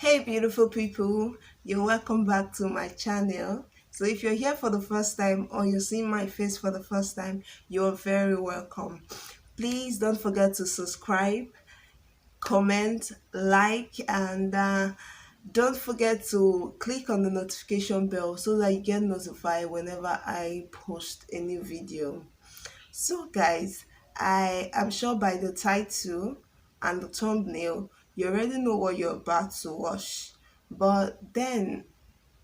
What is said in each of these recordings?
Hey, beautiful people, you're welcome back to my channel. So, if you're here for the first time or you're seeing my face for the first time, you're very welcome. Please don't forget to subscribe, comment, like, and don't forget to click on the notification bell so that you get notified whenever I post a new video. So, guys, I am sure by the title and the thumbnail, you already know what you're about to watch. But then,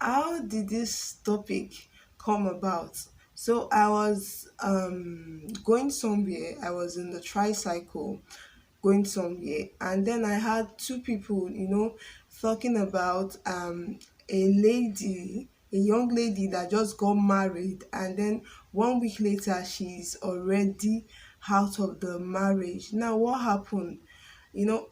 how did this topic come about? So, I was going somewhere, I was in the tricycle going somewhere, and then I had two people, talking about a lady, a young lady that just got married, and then 1 week later she's already out of the marriage. Now, what happened?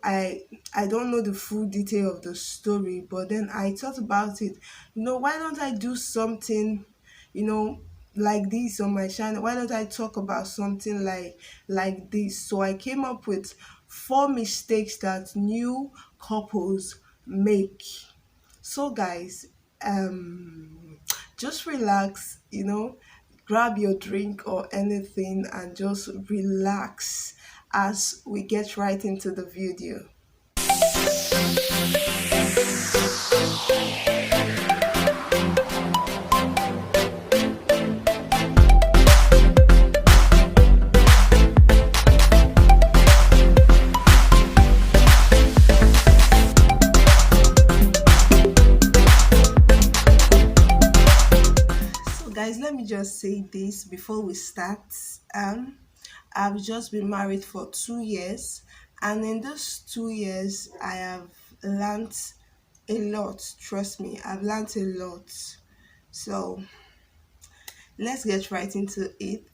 I don't know the full detail of the story, but then I thought about it. Why don't I do something, you know like this on my channel? Why don't I talk about something like this? So I came up with four mistakes that new couples make. So, guys, just relax, grab your drink or anything and just relax as we get right into the video. So, guys, let me just say this before we start. Um, I've just been married for 2 years, and in those 2 years, I have learned a lot. Trust me, I've learned a lot. So, let's get right into it.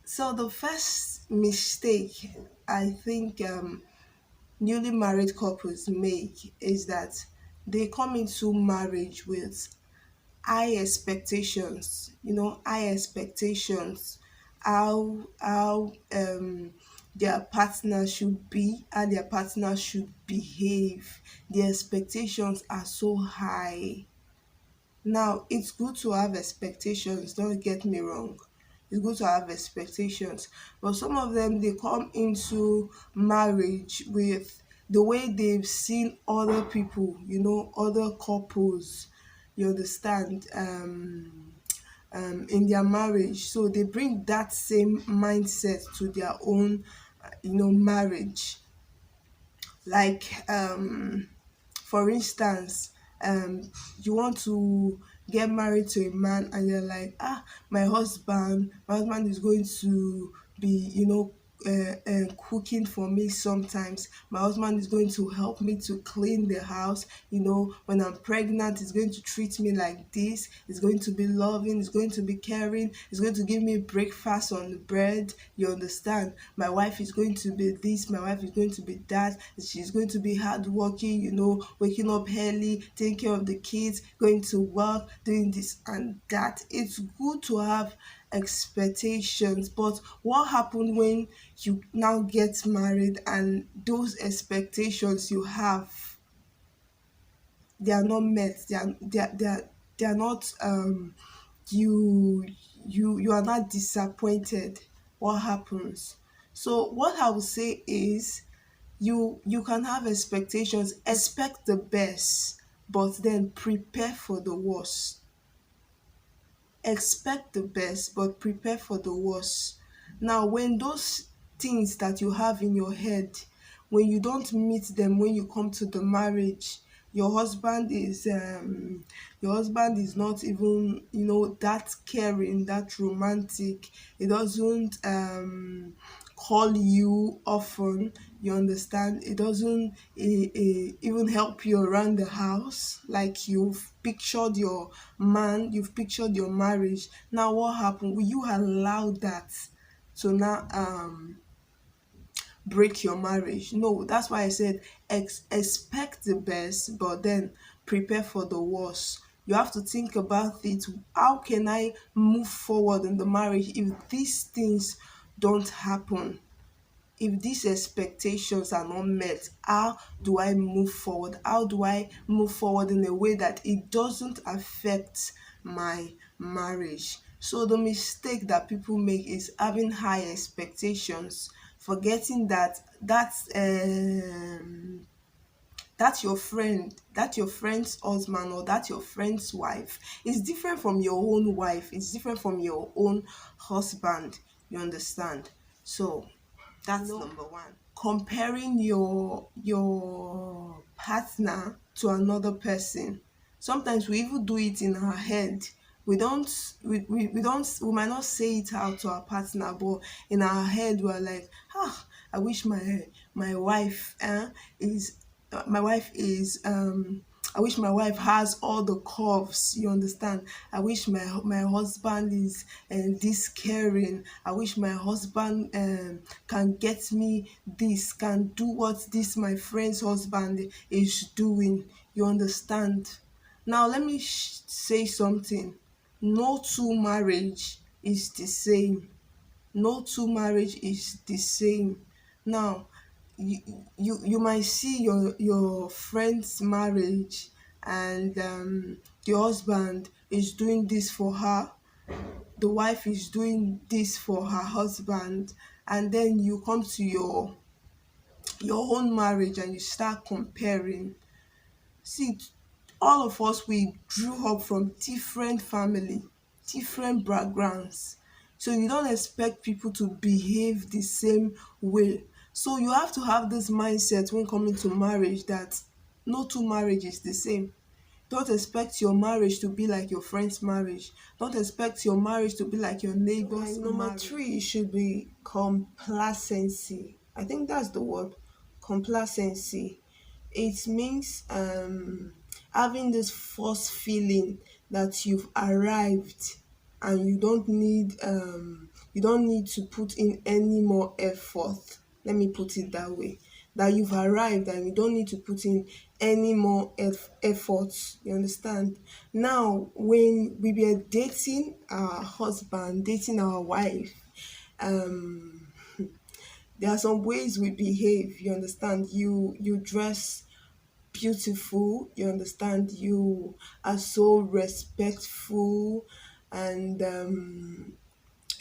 So, the first mistake I think newly married couples make is that they come into marriage with high expectations, high expectations, how their partner should be, how their partner should behave. The expectations are so high. Now, it's good to have expectations, don't get me wrong. It's good to have expectations, but some of them, they come into marriage with the way they've seen other people, other couples, you understand, in their marriage. So they bring that same mindset to their own, marriage. Like, for instance, you want to get married to a man and you're like, my husband is going to be, cooking for me sometimes. My husband is going to help me to clean the house. When I'm pregnant, he's going to treat me like this. He's going to be loving. He's going to be caring. He's going to give me breakfast on the bread. You understand? My wife is going to be this. My wife is going to be that. She's going to be hardworking, waking up early, taking care of the kids, going to work, doing this and that. It's good to have expectations, but what happened when you now get married and those expectations you have, they are not met, they are not, you you are not disappointed? What happens? So what I would say is, you can have expectations, expect the best, but then prepare for the worst. Expect the best but prepare for the worst. Now, when those things that you have in your head, when you don't meet them, when you come to the marriage, your husband is not even, that caring, that romantic. He doesn't call you often. You understand? It doesn't even help you around the house like you've pictured your man, you've pictured your marriage. Now, what happened? Will you allow that to now break your marriage? No, that's why I said expect the best, but then prepare for the worst. You have to think about it. How can I move forward in the marriage if these things don't happen? if these expectations are not met, how do I move forward? How do I move forward in a way that it doesn't affect my marriage? So the mistake that people make is having high expectations, forgetting that that your friend's husband or that your friend's wife is different from your own wife, it's different from your own husband. You understand? So that's number one. Comparing your partner to another person. Sometimes we even do it in our head. We might not say it out to our partner, but in our head we're like, I wish my wife is my wife is I wish my wife has all the curves. You understand? I wish my husband is this caring. I wish my husband can get me this, can do what this my friend's husband is doing. You understand? Now let me say something. No two marriage is the same. No two marriage is the same. Now you you might see your friend's marriage, and the husband is doing this for her, the wife is doing this for her husband, and then you come to your own marriage and you start comparing. See, all of us, we grew up from different family, different backgrounds. So you don't expect people to behave the same way. So you have to have this mindset when coming to marriage that no two marriage is the same. Don't expect your marriage to be like your friend's marriage. Don't expect your marriage to be like your neighbor's number marriage. Three should be complacency. I think that's the word. Complacency. It means having this false feeling that you've arrived and you don't need to put in any more effort. Let me put it that way. That you've arrived and you don't need to put in any more effort. You understand? Now, when we were dating our husband, dating our wife, um, there are some ways we behave. You understand? You dress beautiful. You understand? You are so respectful, and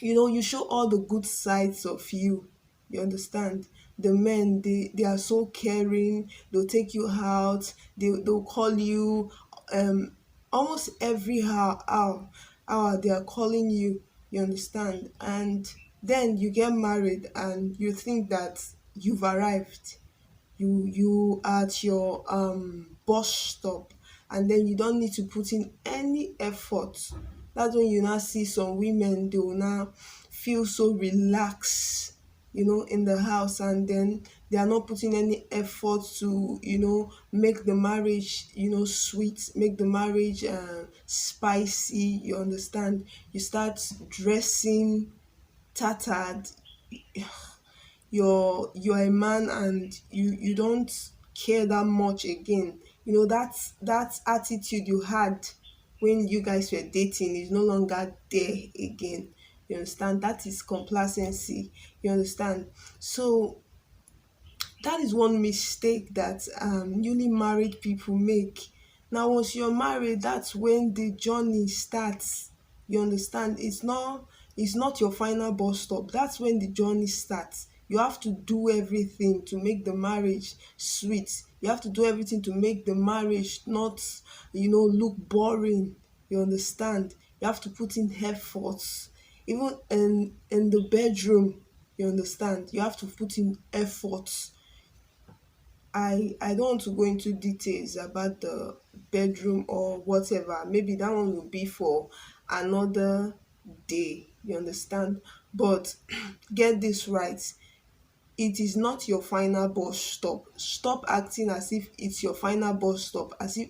you show all the good sides of you. You understand? The men, they are so caring. They'll take you out. They'll call you almost every hour they are calling you. You understand? And then you get married and you think that you've arrived. You are at your bus stop, and then you don't need to put in any effort. That's when you now see some women, they will now feel so relaxed, in the house, and then they are not putting any effort to make the marriage sweet, make the marriage spicy. You understand? You start dressing tattered. You're a man and you don't care that much again. That attitude you had when you guys were dating is no longer there again. You understand? That is complacency. You understand? So that is one mistake that newly married people make. Now, once you're married, that's when the journey starts. You understand? It's not your final bus stop. That's when the journey starts. You have to do everything to make the marriage sweet. You have to do everything to make the marriage not, look boring. You understand? You have to put in efforts. Even in the bedroom, you understand? You have to put in efforts. I don't want to go into details about the bedroom or whatever. Maybe that one will be for another day. You understand? But get this right. It is not your final bus stop. Stop acting as if it's your final bus stop, as if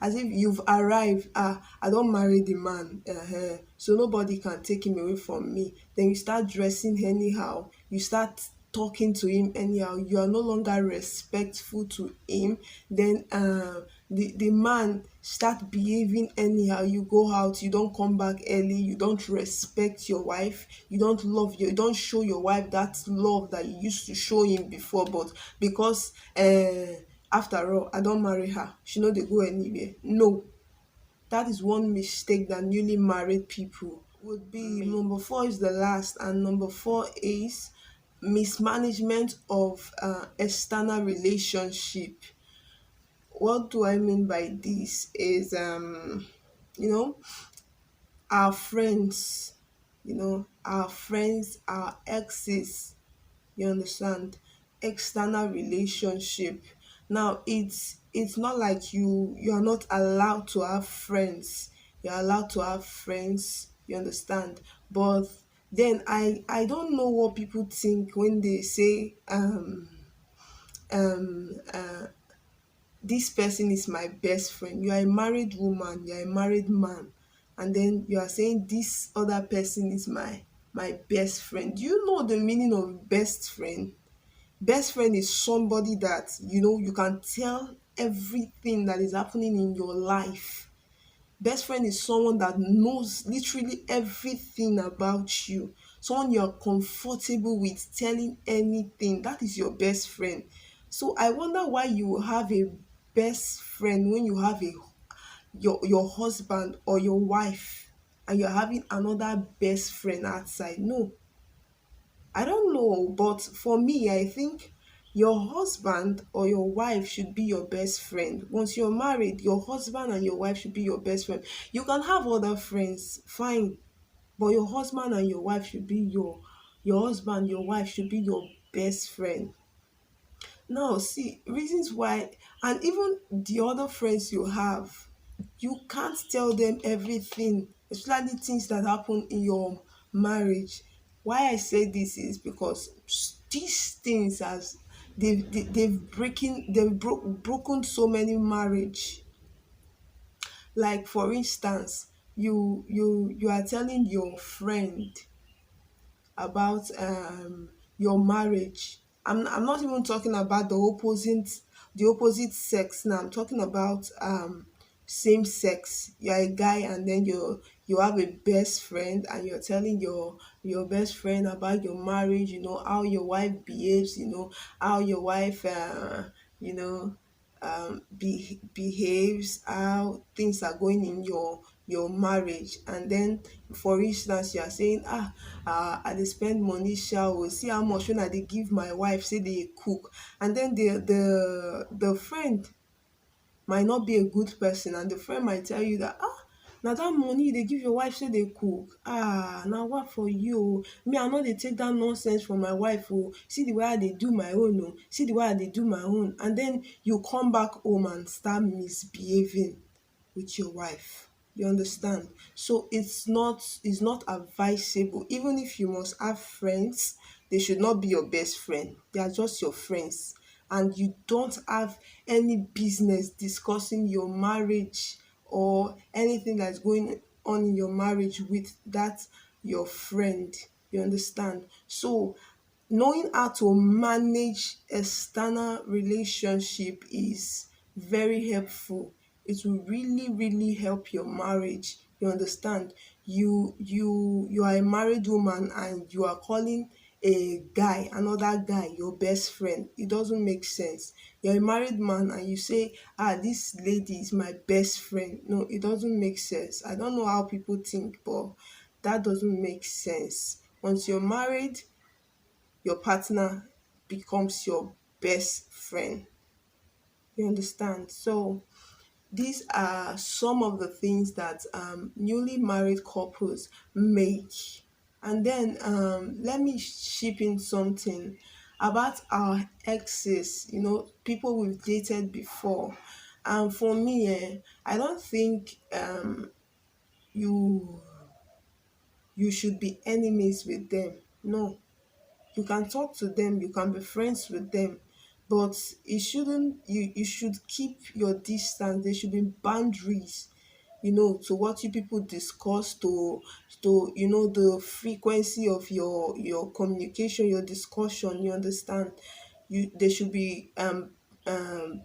you've arrived. I don't marry the man, so nobody can take him away from me. Then you start dressing anyhow. You start talking to him anyhow, you are no longer respectful to him, then the man start behaving anyhow. You go out, you don't come back early, you don't respect your wife, you don't show your wife that love that you used to show him before. But because after all, I don't marry her, she know they go anywhere. No, that is one mistake that newly married people would be. Number four is the last, and number four is mismanagement of external relationship. What do I mean by this is you know our friends, our friends, our exes, you understand, external relationship. Now it's not like you are not allowed to have friends. You're allowed to have friends, you understand. But then I don't know what people think when they say this person is my best friend. You are a married woman, you are a married man, and then you are saying this other person is my best friend. Do you know the meaning of best friend? Best friend is somebody that you can tell everything that is happening in your life. Best friend is someone that knows literally everything about you, someone you're comfortable with telling anything. That is your best friend. So I wonder why you will have a best friend when you have your husband or your wife, and you're having another best friend outside. No, I don't know, but for me, I think your husband or your wife should be your best friend. Once you're married, your husband and your wife should be your best friend. You can have other friends, fine, but your husband and your wife should be your husband, your wife should be your best friend. Now, see, reasons why, and even the other friends you have, you can't tell them everything, especially things that happen in your marriage. Why I say this is because these things has they've broken so many marriage. Like for instance, you are telling your friend about your marriage. I'm not even talking about the opposite sex now. I'm talking about same sex. You're a guy, and then you have a best friend, and you're telling your best friend about your marriage, how your wife behaves, how your wife you know behaves, how things are going in your marriage. And then for instance, you are saying, I dey spend money sha o, see how much when I dey give my wife say dey cook. And then the friend might not be a good person, and the friend might tell you that, na that money you dey give your wife say dey cook, na what for you o, me I no dey take that nonsense from my wife o, see the way I dey do my own o, see the way I dey do my own. And then you come back home and start misbehaving with your wife. You understand? So it's not advisable. Even if you must have friends, they should not be your best friend. They are just your friends. And you don't have any business discussing your marriage or anything that's going on in your marriage with that your friend. You understand? So knowing how to manage external relationship is very helpful. It will really really help your marriage. You understand? You are a married woman, and you are calling another guy your best friend. It doesn't make sense. You're a married man, and you say, this lady is my best friend. No, it doesn't make sense. I don't know how people think, but that doesn't make sense. Once you're married, your partner becomes your best friend. You understand? So these are some of the things that newly married couples make. And then let me chip in something about our exes, people we've dated before. And for me, I don't think you you should be enemies with them. No, you can talk to them, you can be friends with them, but it shouldn't you should keep your distance. There should be boundaries. to what you people discuss, to the frequency of your communication, your discussion. You understand? There should be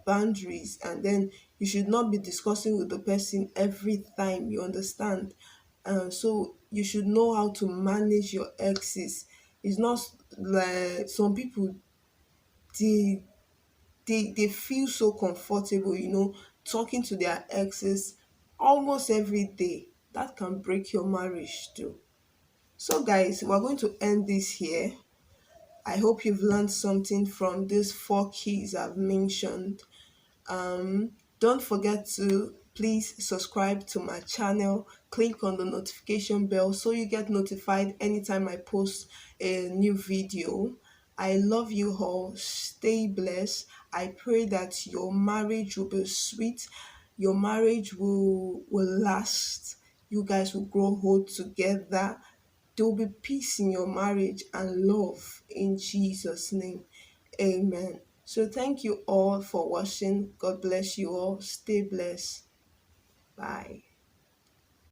boundaries, and then you should not be discussing with the person every time. You understand? So you should know how to manage your exes. It's not like some people, they they feel so comfortable, talking to their exes almost every day. That can break your marriage too. So guys, we're going to end this here. I hope you've learned something from these four keys I've mentioned. Don't forget to please subscribe to my channel, click on the notification bell so you get notified anytime I post a new video. I love you all. Stay blessed. I pray that your marriage will be sweet. Your marriage will last. You guys will grow old together. There will be peace in your marriage and love in Jesus' name. Amen. So thank you all for watching. God bless you all. Stay blessed. Bye.